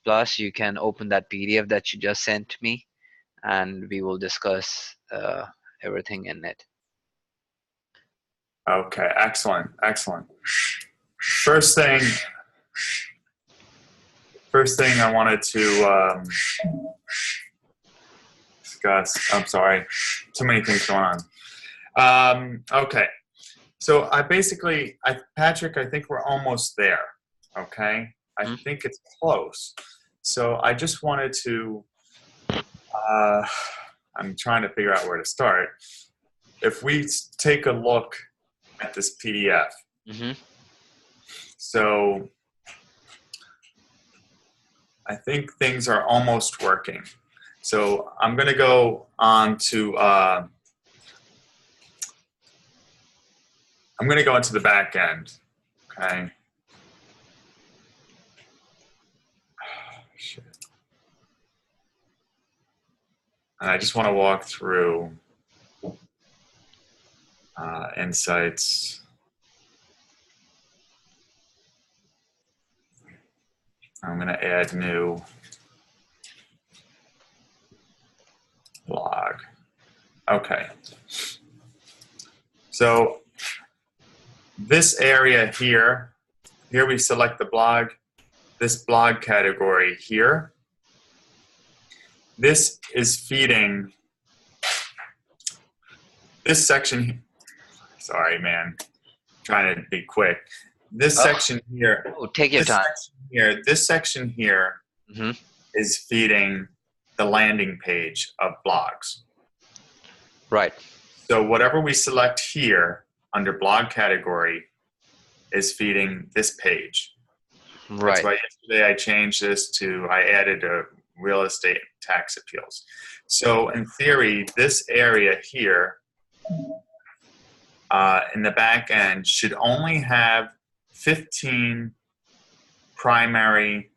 Plus, you can open that PDF that you just sent me, and we will discuss everything in it. Okay, excellent, excellent. First thing I wanted to discuss. I'm sorry, too many things going on. Okay, so Patrick, I think we're almost there. Okay, I think it's close. So I just wanted to. I'm trying to figure out where to start. If we take a look at this PDF, so I think things are almost working. So I'm going to go on to I'm going to go into the back end. Okay. Shit. And I just want to walk through insights. I'm going to add new blog. Okay. So this area here we select the blog, this blog category here. This is feeding this section. Sorry, man. Trying to be quick. This section here. Oh, take your time. This section here is feeding the landing page of blogs. Right. So whatever we select here under blog category is feeding this page. Right. That's why yesterday I changed this to, I added a real estate tax appeals. So in theory, this area here in the back end should only have 15 primary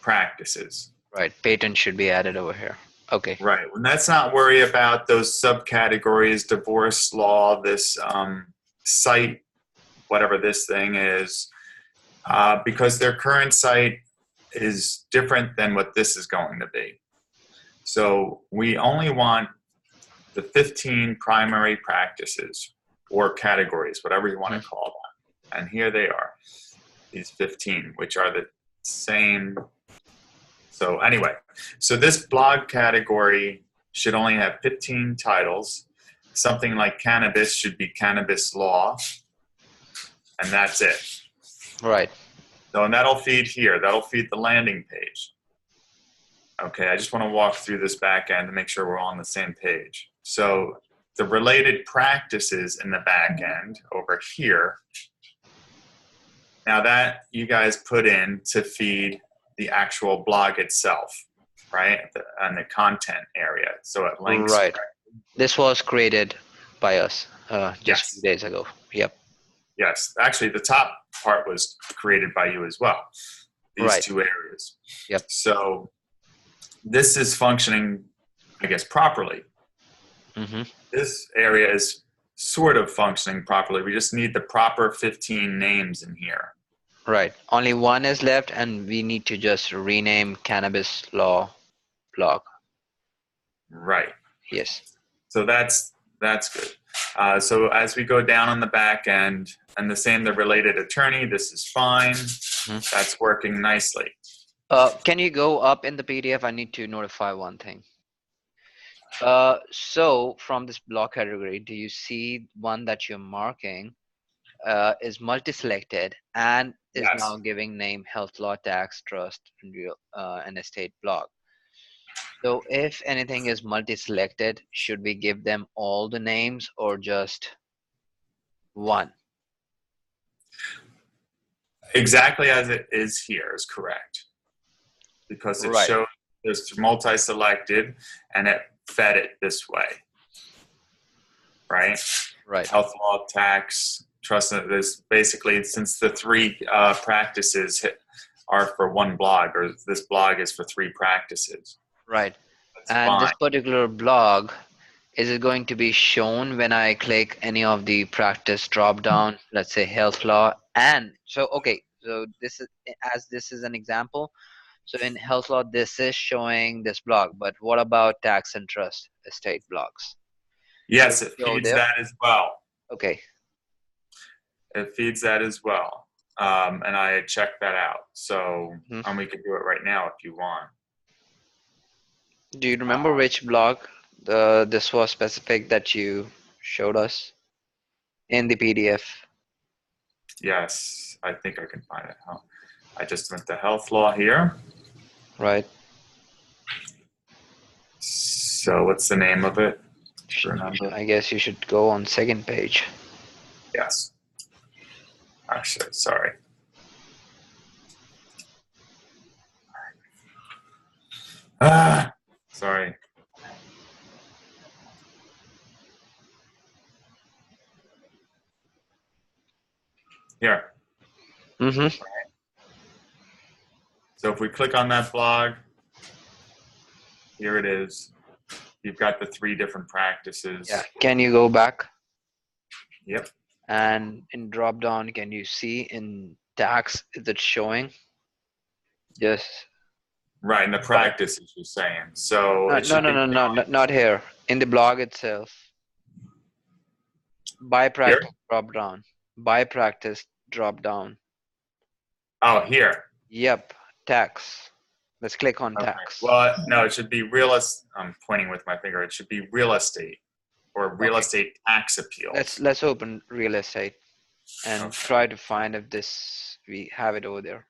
practices. Right. Patent should be added over here. Okay. Right. And let's not worry about those subcategories, divorce law, this site, whatever this thing is, because their current site is different than what this is going to be. So we only want the 15 primary practices or categories, whatever you want to call them. And here they are, these 15, which are the same. So anyway, so this blog category should only have 15 titles. Something like cannabis should be cannabis law, and that's it. Right. So, and that'll feed here. That'll feed the landing page. Okay, I just want to walk through this back end to make sure we're all on the same page. So the related practices in the back end over here, now that you guys put in to feed the actual blog itself, right? On the content area. So it links. Right. This was created by us just a few days ago. Yep. Yes. Actually, the top part was created by you as well. These two areas. Yep. So this is functioning, I guess, properly. This area is sort of functioning properly. We just need the proper 15 names in here. Right. Only one is left, and we need to just rename Cannabis Law blog. Right. Yes. So that's good. So as we go down on the back end, and the same, the related attorney, this is fine. That's working nicely. Can you go up in the PDF? I need to notify one thing. So from this block category, do you see one that you're marking is multi-selected and is now giving name health law, tax, trust, and real and estate blog? So if anything is multi-selected, should we give them all the names or just one? Exactly as it is here is correct. Because it shows it's multi-selected and it fed it this way. Right? Right. Health law, tax, trust. There's basically, since the three practices are for one blog, or this blog is for three practices. Right. And this particular blog, is it going to be shown when I click any of the practice drop down, let's say health law? And so, okay, so this is, as this is an example, So in health law, this is showing this blog, but what about tax and trust estate blogs? Should Yes, it it show feeds there? that as well. Okay. It feeds that as well. And I checked that out. So, Mhm. and we could do it right now if you want. Do you remember Uh, which blog this was specific that you showed us in the PDF? yes, I think I can find it. Huh? I just went to health law here. Right. So, what's the name of it? Remember? I guess you should go on second page. Yes. Actually, sorry. Ah, sorry. Here. Mm-hmm. So if we click on that blog, here it is. You've got the 3 different Yeah. practices. Can you go back Yep. and in drop down, can you see in tax is it showing? Yes. Right, and the practices you're saying. So No, it no, should no, be no, no, not here. In the blog itself. By here. practice drop down. By practice drop down. Oh, here. Yep. Tax. Let's click on Okay. tax. Well, no, it should be real estate. I'm pointing with my finger. It should be real estate or real Okay. estate tax Let's appeals. let's open real estate and Okay. try to find if this we have it over there.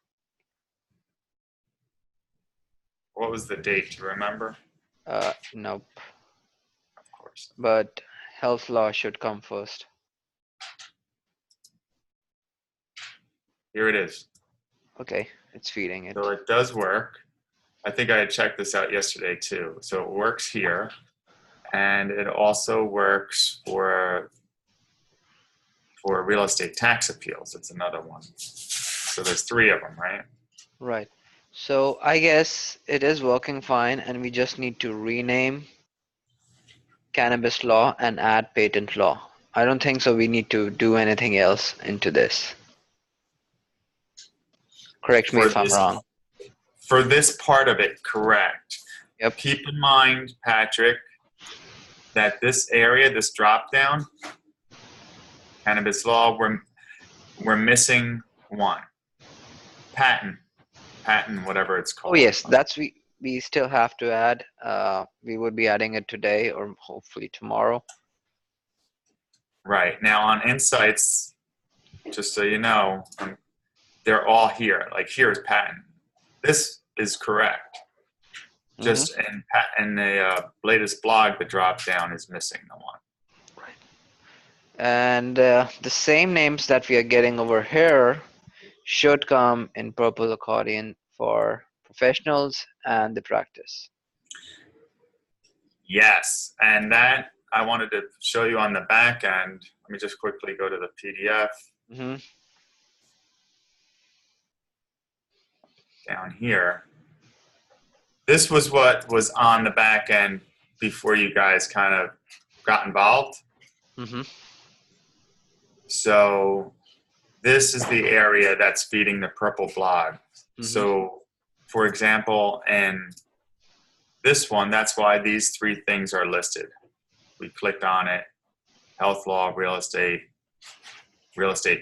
What was the date? Do you remember? Nope. Of course. But health law should come first. Here it is. Okay, it's feeding So it. it does work. I think I had checked this out yesterday too. So it works here, and it also works for real estate tax appeals. It's another one. So there's 3 of them, right? Right. So I guess it is working fine, and we just need to rename cannabis law and add patent law. I don't think so. We need to do anything else into this. Correct me For if I'm this wrong. for this part of it, correct. Yep. Keep in mind, Patrick, that this area, this drop down, cannabis law, we're missing one. Patent. Patent, whatever it's Oh called. yes, that's we still have to add. We would be adding it today or hopefully tomorrow. Right. Now on insights, just so you know, they're all here. Like here's patent. This is correct. Hmm. Just in the latest blog, the drop down is missing the one. Right. And the same names that we are getting over here should come in purple accordion for professionals and the practice. Yes, and that I wanted to show you on the back end. Let me just quickly go to the PDF Hmm. down here. This was what was on the back end before you guys kind of got involved. Hmm. So this is the area that's feeding the purple blog. Hmm. So for example, in this one, that's why these 3 things are listed. We clicked on it, health law, real estate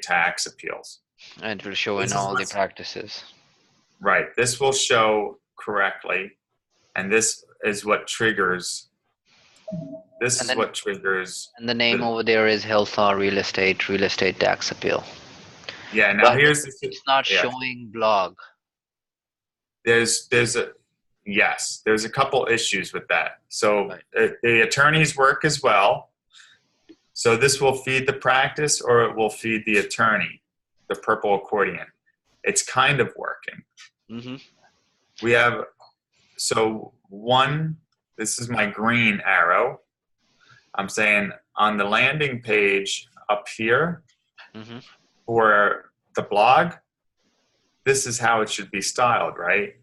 tax appeals. And it will show in This is all the what's practices. right. This will show correctly, and this is what triggers. This And is then what triggers and the name the. over there is health law real estate tax appeal. Yeah. Now But here's the. it's not Yeah. showing blog. There's a yes. There's a couple issues with that. So Right. the attorneys work as well. So this will feed the practice, or it will feed the attorney. The purple accordion. It's kind of working. Hmm. We have so one. This is my green arrow. I'm saying on the landing page up here Hmm. for the blog, this is how it should be styled, right?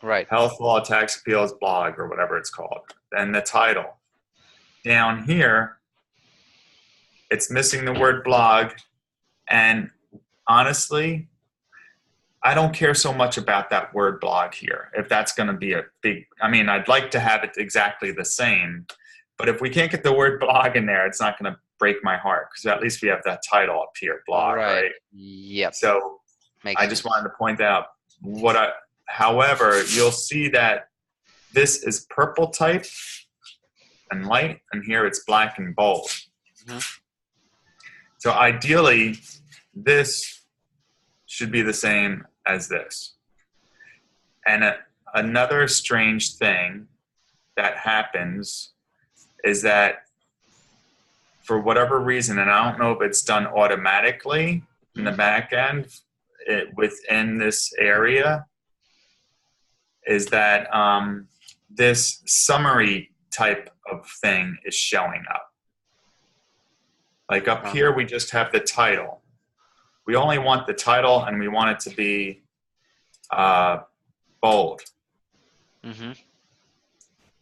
Right. Health Law Tax Appeals blog or whatever it's called. And the title. Down here, it's missing the word blog. And honestly, I don't care so much about that word blog here. If that's going to be a big, I mean, I'd like to have it exactly the same, but if we can't get the word blog in there, it's not going to break my heart because at least we have that title up here, blog, Right. right? Yep. So Makes I just sense. wanted to point out however, you'll see that this is purple type and light, and here it's black and bold. Hmm. So ideally, this should be the same as this. And another strange thing that happens is that for whatever reason, and I don't know if it's done automatically in the Hmm. back end within this area, is that this summary type of thing is showing up. Like up Uh, here, we just have the title. We only want the title, and we want it to be bold. hmm.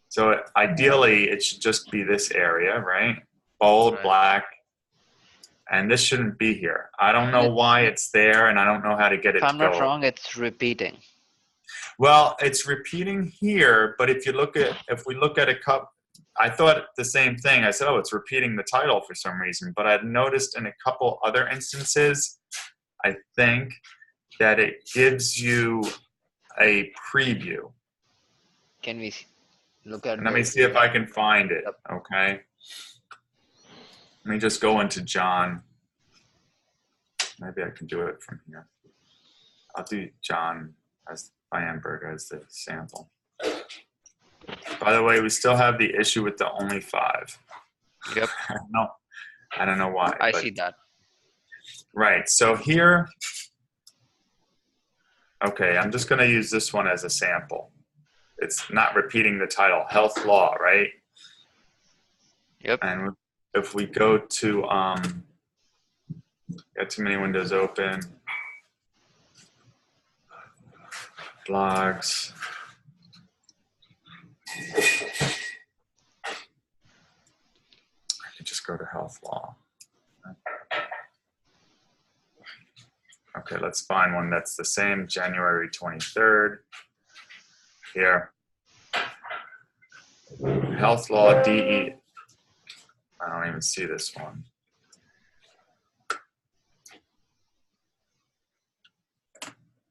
So ideally, it should just be this area, right? Bold, Right. black, and this shouldn't be here. I don't And know it's, why it's there, and I don't know how to get if it to I'm not go. wrong, it's repeating. Well, it's repeating here, but if we look at a cup, I thought the same thing. I said, oh, it's repeating the title for some reason, but I've noticed in a couple other instances, I think that it gives you a preview. Can we look at And let me those see if again? I can find it, Yep. okay? Let me just go into John. Maybe I can do it from here. I'll do John as Ironberg as the sample. By the way, we still have the issue with the only 5. Yep. No, I don't know why, I but see that. right. So here, okay, I'm just going to use this one as a sample. It's not repeating the title, health law, right? Yep. And if we go to, got too many windows open, blogs. I could just go to health law. Okay, let's find one that's the same, January 23rd. Here. Health law DE. I don't even see this one.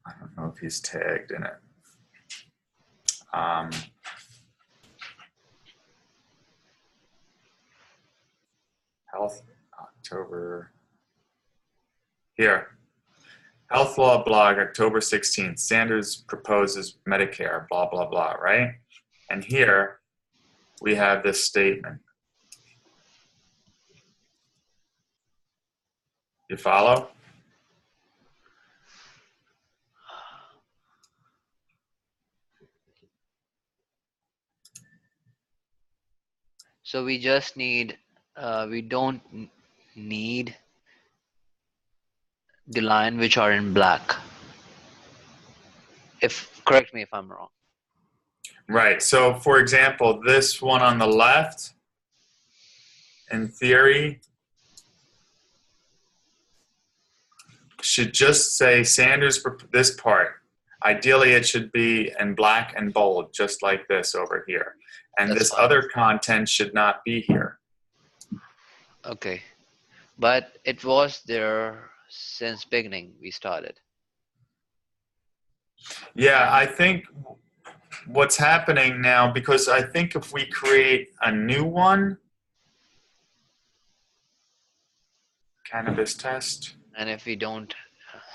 I don't know if he's tagged in it. Health October. Here. Health law blog, October 16th. Sanders proposes Medicare, blah, blah, blah, right? And here we have this statement. You follow? So we just need, we don't need the line which are in black. If correct me if I'm wrong. Right. So, for example, this one on the left, in theory, should just say Sanders, this part. Ideally, it should be in black and bold, just like this over here. And That's this fine. other content should not be here. Okay. But it was there since beginning we started. Yeah, I think what's happening now, because I think if we create a new one, cannabis test. And if we don't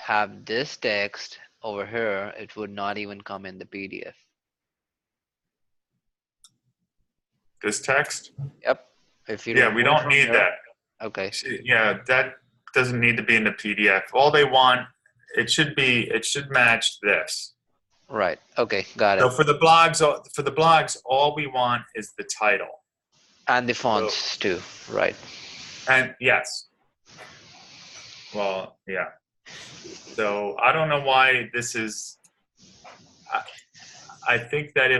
have this text over here, it would not even come in the PDF. This text? Yep. If you Yeah, we remove it don't from need here. that. Okay. Yeah, that doesn't need to be in the PDF. All they want, it should match this. Right. Okay. Got So it. for the blogs, all we want is the title. And the So, fonts too. Right. and yes. Well, yeah. So I don't know why this is. I think that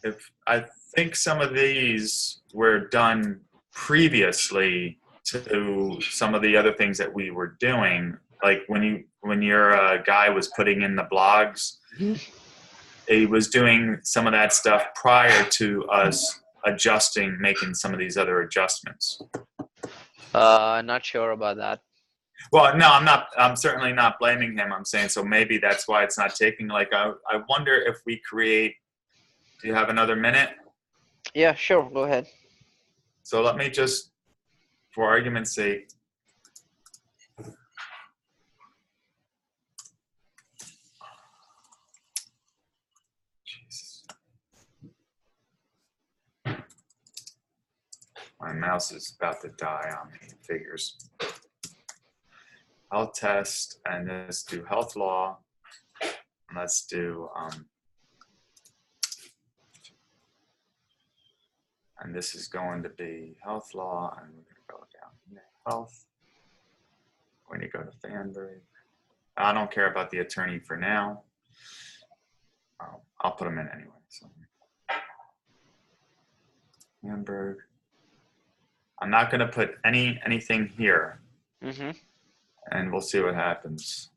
if I think some of these were done previously to some of the other things that we were doing. Like when your guy was putting in the blogs, he was doing some of that stuff prior to us adjusting, making some of these other adjustments. Not sure about that. Well, no, I'm not. I'm certainly not blaming him. I'm saying so maybe that's why it's not taking. Like I wonder if we create. Do you have another minute? Yeah, sure. Go ahead. So let me just, for argument's sake, Jesus. My mouse is about to die on me. Figures. Health test, and let's do health law. And let's do, and this is going to be health law, and we're going to go down here. Health. When you go to Fanberg. I don't care about the attorney for now. I'll put them in anyway. So. Hamburg. I'm not going to put anything here. Mm-hmm. And we'll see what happens.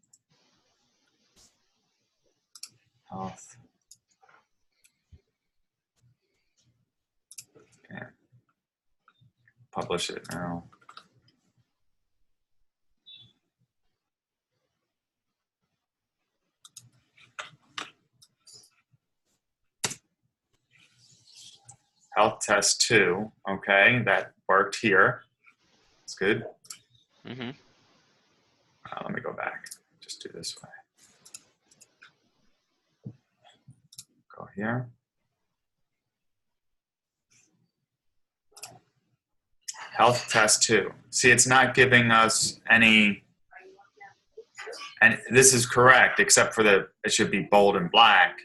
Health. Okay. Publish it now. Health test 2. Okay, that worked here. It's good. Mm-hmm. Let me go back. Just do this way. Go here. Health test 2. See, it's not giving us any, and this is correct, except for it should be bold and black.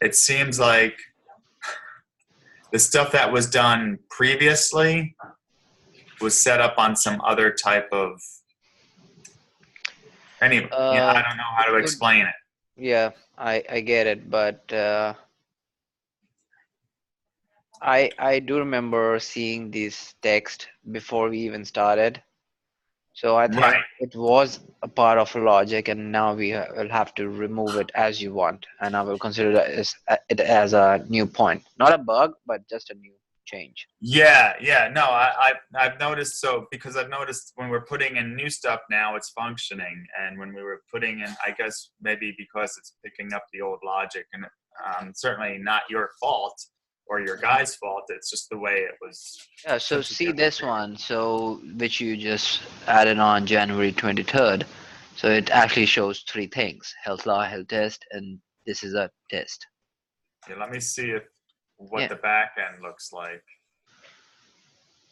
It seems like the stuff that was done previously was set up on some other type of, anyway, I don't know how to explain it. Yeah, I get it, but I do remember seeing this text before we even started. So I think Right. it was a part of logic, and now we will have to remove it as you want, and I will consider it as a new point, not a bug, but just a new change. Yeah. No, I've noticed, so because I've noticed when we're putting in new stuff now, it's functioning, and when we were putting in, I guess maybe because it's picking up the old logic, and certainly not your fault or your guy's fault. It's just the way it was Yeah, so put see together. this one, so which you just added on January 23rd. So it actually shows three things: health law, health test, and this is a test. Yeah, let me see what Yeah. the back end looks like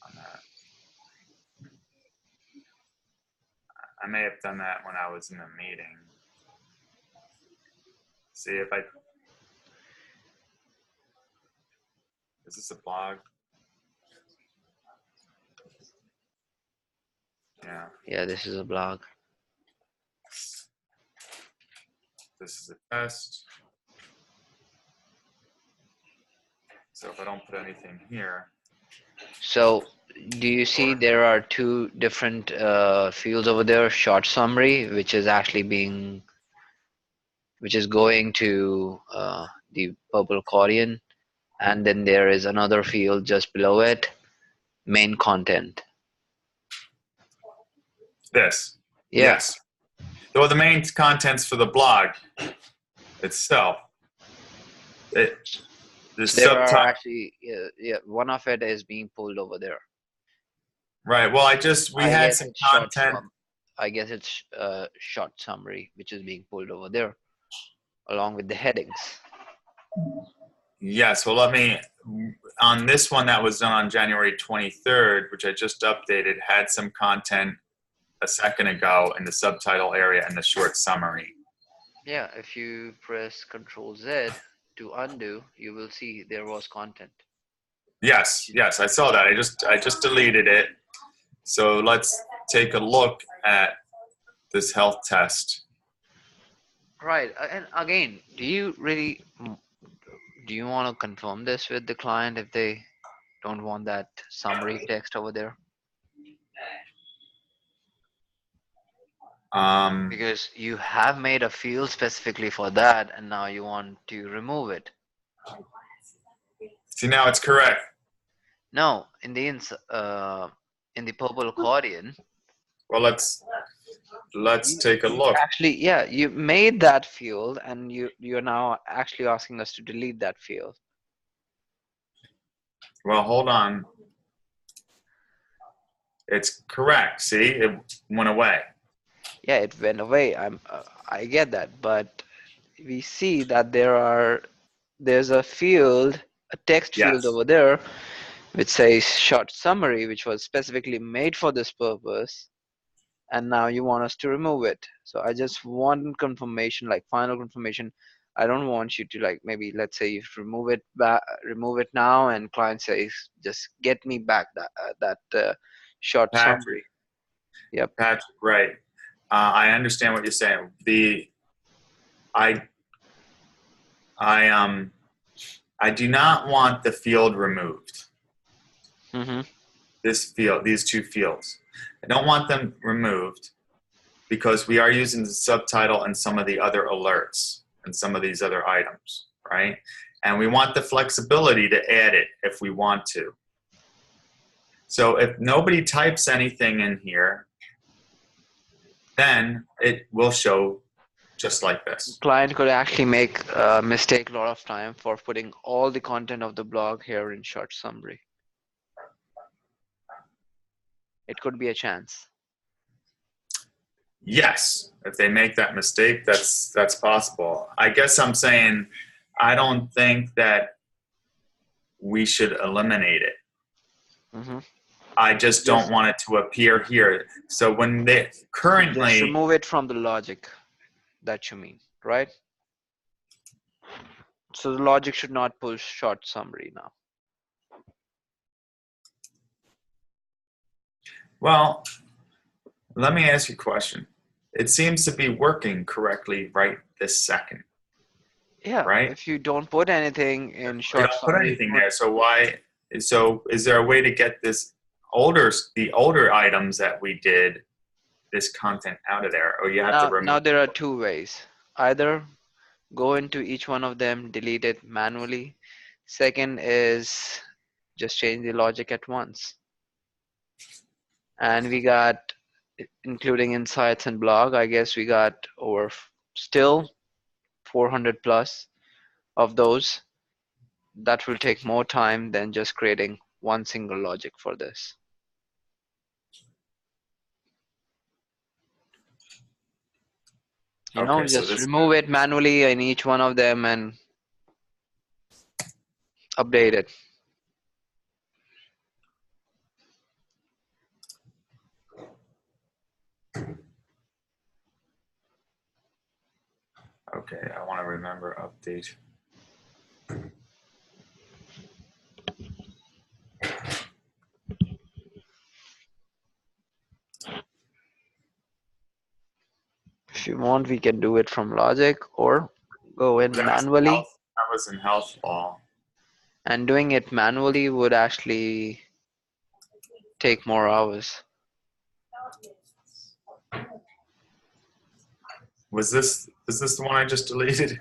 on that. I may have done that when I was in a meeting. See if I. Is this a blog? Yeah. Yeah, this is a blog. This is a test. So if I don't put anything here. So do you see there are two different fields over there? Short summary, which is going to the purple accordion, and then there is another field just below it, main content. This. Yeah. Yes. Well, the main contents for the blog itself. The So there are subtitle. actually, yeah, one of it is being pulled over there. Right. Well, we I had guess some it's content. I guess it's short summary, which is being pulled over there, along with the headings. Yes. Well, on this one that was done on January 23rd, which I just updated, had some content a second ago in the subtitle area and the short summary. Yeah, if you press Control Z to undo, you will see there was content. Yes. I saw that. I just deleted it. So let's take a look at this health test. Right, and again, do you want to confirm this with the client if they don't want that summary text over there? Because you have made a field specifically for that, and now you want to remove it. See, now it's correct. No, in the purple accordion, Well, let's take a you look. actually, yeah, you made that field, and you're now actually asking us to delete that field. Well, hold on. It's correct. See, it went away. Yeah, it went away. I get that, but we see that there's a field, a text field Yes. over there, which says short summary, which was specifically made for this purpose, and now you want us to remove it. So I just want confirmation, like final confirmation. I don't want you to, like, maybe let's say you remove it back, remove it now, and client says just get me back that short Patrick, summary. Yep. Patrick, right. I understand what you're saying. I I I do not want the field removed. Mm-hmm. These two fields. I don't want them removed because we are using the subtitle and some of the other alerts and some of these other items, right? And we want the flexibility to add it if we want to. So if nobody types anything in here, then it will show just like this. Client could actually make a mistake a lot of time for putting all the content of the blog here in short summary. It could be a chance. Yes, if they make that mistake, that's possible. I guess I'm saying I don't think that we should eliminate it. Mm-hmm. I just don't Just want it to appear here. So when they just currently, remove it from the logic that you mean, right? So the logic should not push short summary now. well, let me ask you a question. It seems to be working correctly right this second, Yeah, right? if you don't put anything in You short don't put summary, it anything would. there. So why? So is there a way to get the older items that we did, this content out of there, or you have to Now remove? there are two ways. Either go into each one of them, delete it manually. Second is just change the logic at once. And we got, including insights and blog, I guess we got over still 400 plus of those. That will take more time than just creating one single logic for this. Okay, so Just this. remove it manually in each one of them and update it. Okay, I want to remember update. If you want, we can do it from logic or go in manually. That was in health law. And doing it manually would actually take more hours. Is this the one I just deleted?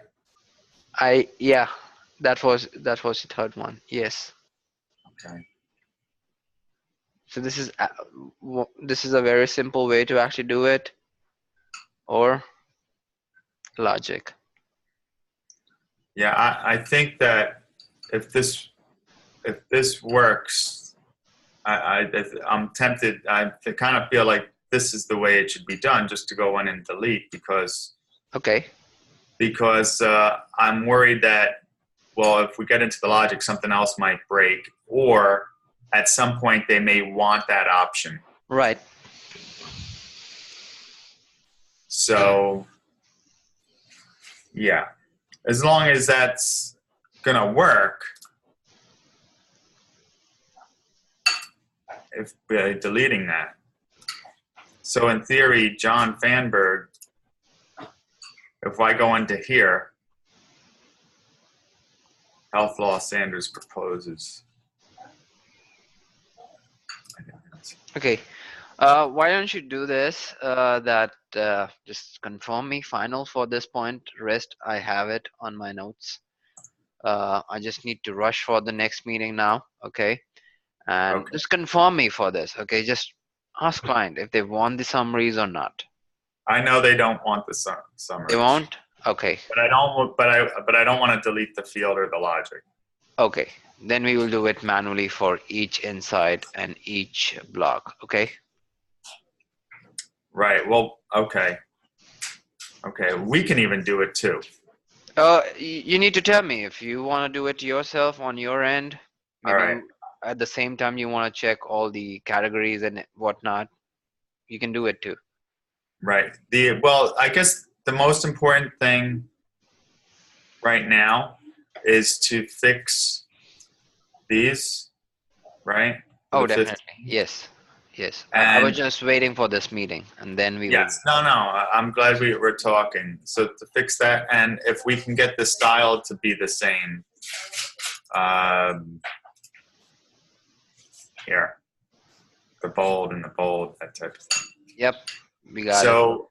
Yeah, that was the third one. Yes. Okay. So this is a very simple way to actually do it, or logic. Yeah, I think that if this works, I'm tempted. I kind of feel like this is the way it should be done, just to go in and delete Okay. because I'm worried that, well, if we get into the logic, something else might break, or at some point they may want that option. Right. So yeah, as long as that's gonna work, if deleting that. So in theory, John Fanberg, if I go into here, health law Sanders proposes. Okay. Why don't you do this? Just confirm me final for this point. Rest, I have it on my notes. I just need to rush for the next meeting now. Okay, and Okay. just confirm me for this. Okay, just ask client if they want the summaries or not. I know they don't want the They summaries, won't. Okay. but I don't. But I don't want to delete the field or the logic. Okay. Then we will do it manually for each insight and each block. Okay. Right. Well. Okay. Okay. We can even do it too. You need to tell me if you want to do it yourself on your end. All Maybe right. you, at the same time you want to check all the categories and whatnot. You can do it too. Right. I guess the most important thing right now is to fix these, right? For Oh, the definitely. 15. Yes. Yes. I was And just waiting for this meeting, and then we will. yes, no, no, I'm glad we're talking. So to fix that, and if we can get the style to be the same, um, here, the bold and the bold, that type of thing. Yep. We got it. So